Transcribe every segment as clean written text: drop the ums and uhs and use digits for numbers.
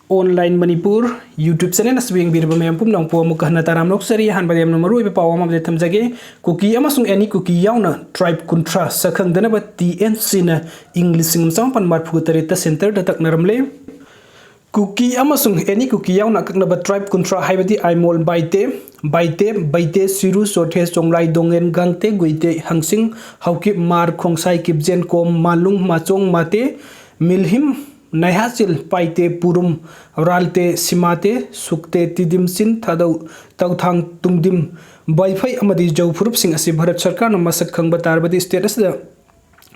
online Manipur YouTube channel aswing bir bamem pum nong po mukahna taram nok sari han badem no maru be pawa mam de thamjage Kuki amasung any Kuki yauna tribe kuntra sakhang dana ba TNC na English singam sam pan mar phu tarita center da tak naramle Kuki amasung any Kuki yauna kakna ba tribe kuntra haibadi aimol baite siru sothe songlai dongen gangte guite hangsing hauki mar khongsai kipjen kom malung machong mate milhim Naihasil paite purum ralte simate sukte tidim sin Thadou tauthang tungdim baifai amadi jawfurup sing asi Bharat Sarkar na masak khangba tarbadi status da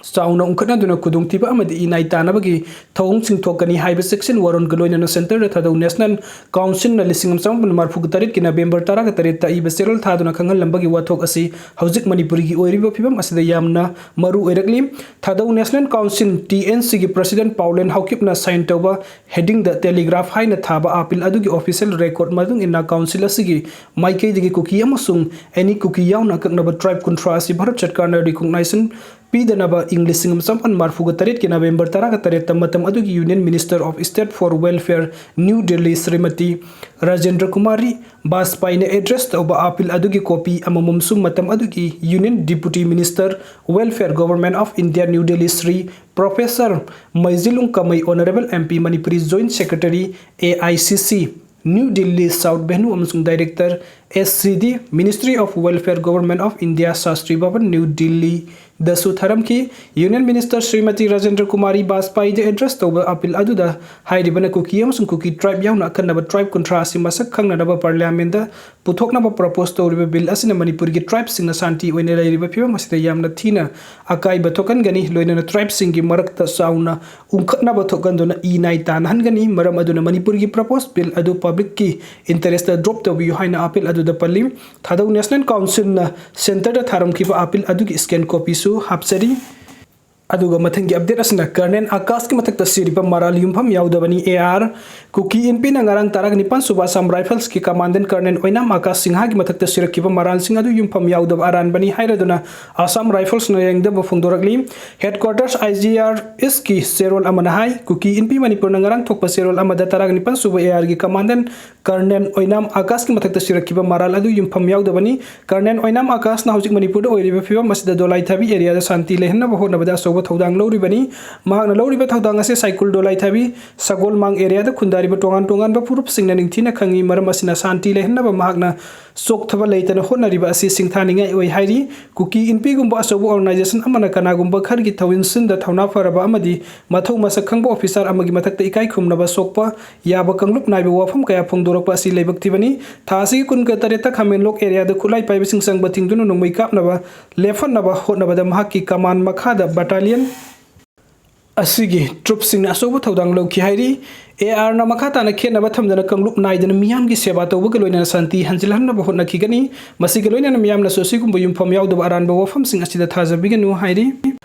sauna ungkana duna kudung tiba amadi inai tanabagi thawung sing thokani haiba section waron galoina na center da Thadou National Council na lisingam sam marfu tarit ki November tara ka tarit ta iba serol thaduna khangal lambagi wathok asi hauzik manipuri gi oiriba phibam asida yamna maru oirakli Thadou National Council TNC gi president Paulen Haukip na sign toba heading the telegraph haina thaba appeal adugi official record madung inna council asigi maikei digi Kuki amasung any Kuki yauna kaknaba tribe contra asi Bharat Sarkar na recognition Pidanaba English singam sampan marfuga tarit ki November tara ka tarit tamatam adugi Union Minister of State for Welfare New Delhi Srimati Rajendra Kumari Baspai ne address oba appeal adugi copy amamum sum matam adugi Union Deputy Minister Welfare Government of India New Delhi Sri Professor Maizilung Kamai Honorable MP Manipuri Joint Secretary AICC New Delhi South Behnu amasung Director SCD Ministry of Welfare Government of India Shastri Bhavan New Delhi Dasu Tharam ki Union Minister Srimati Rajendra Kumari Baspai de address toba appeal aduda hairibana Kuki amasung Kuki tribe yauna kanaba tribe contra asi masak khangnaba parliament da puthoknaba propose toriba bill asina Manipur gi tribe singna santi oine lairiba phiba masida yamna thina akai bathokan gani loinana tribe sing gi marakta sauna ungkhatnaba thokan dona inai tanhan gani maram aduna Manipur gi propose bill adu public ki interest da drop to bi haina appeal adu da pallim Thadou National Council na center da tharam ki ba appeal adu gi scan copy su hapsari aduga mathangi update asna Colonel Akash ki mathakta siripa maral yumpham yaudabani AR Kuki NP na ngarang tarag nipan suba sam rifles ki commandant Colonel Oinam Akash Singha ki mathakta sirakiba maral sing adu yumpham yaudab aran bani hairaduna Assam Rifles na yangda bafungdoragli headquarters IGR is ki serol amana hai Kuki NP Manipur na ngarang thokpa serol amada tarag nipan suba AR ki commandant Colonel Oinam Akash ki mathakta sirakiba maral adu yumpham yaudabani Colonel Oinam Akash na hojik Manipur da oiriba phiba masida dolai thabi area da shanti lehenna bahona bada Thadang Loribani, Magna Loriba Thadangase, Cycle Dolai Tabi, Sagol Mang area, the Kundariba Tongan, Bapurup Sing and Tina Kangi, Maramasina Santi, Lehnaba Magna, Soktava late and Honariba assisting Tanning away Heidi, Kuki in Pigumba Sobo organization, Amanakanagumba Kargi Tawinson, the Taunafara Amadi, Mato Masakambo officer Amagimatak Kaikum Nava Sokpa, Yabakangup Naiba Wafum Kaya Pongdoropasi Lebaktivani, Tasi Kunkatareta Kamen area, the Kulai Pibising Sang Bating Duno no wake up Nava, Namthanaba Hotnaramle Kuki Kaman Makada Battalion. Asigi troops sing na sobo thodang lo ki hairi AR na makata na khena batham dana kangluk nai dana miyam gi seba to bugaloina na santi hanjilan na bahot na kigani masigaloina na miyam na sosi kum bayum pham yaw do aran ba wafam sing asida thaja biganu hairi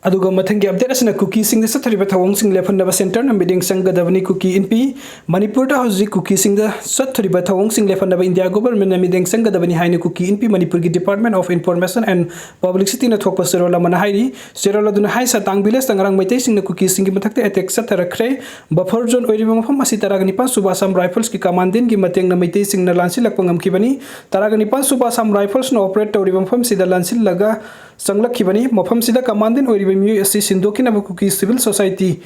aduga mathangi update asina Kuki sing da sathariba thawong sing lephan na center na meeting sanga davani Kuki NP Manipur da hoji Kuki sing da sathariba thawong sing lephan na India government na meeting sanga davani haine Kuki NP Manipur gi Department of Information and Publicity na thokpa serola mana hairi serola duna hai satang biles tangarang maitai sing na Kuki sing gi mathakte attack satharakre buffer zone oiriba mafam asi taragani pa Subasam Rifles ki commandant gi mateng na maitai sing na lansi lakpangam kibani taragani pa Subasam Rifles na operate toriba mafam sida lansi laga sanglakibani mafam sida commandant oiriba Mei Hwna Saokhre Kuki civil society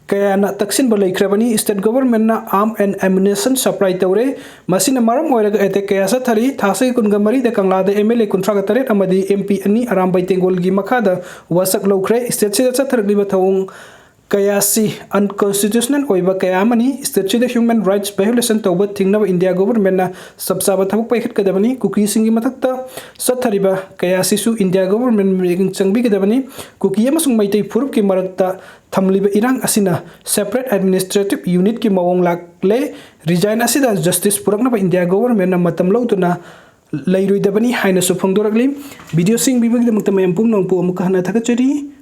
kaya na taksin balai krabani state government na arm and ammunition supply tawre masina maram oiraga ete kaya sa thari thasai kungamari de kanglada MLA contract taret amadi MP ani arambai tengol gi makada wasak lokre state sa tharli bathong kaya si unconstitutional oiba kaya mani state the human rights violation tawba thingna India government na sabsaba thabuk paikhat kadabani Kuki singi mathakta sathariba kaya si su India government meeting changbi kadabani Kuki amasung maitai furup ki marakta thamliba irang asina separate administrative unit ki mawong lakle resign asida justice purakna ba India government na matam lawtuna lairoi dabani haina su phangdoragli video sing bibagi damukta mayam pum nong pu amukha hana thakachari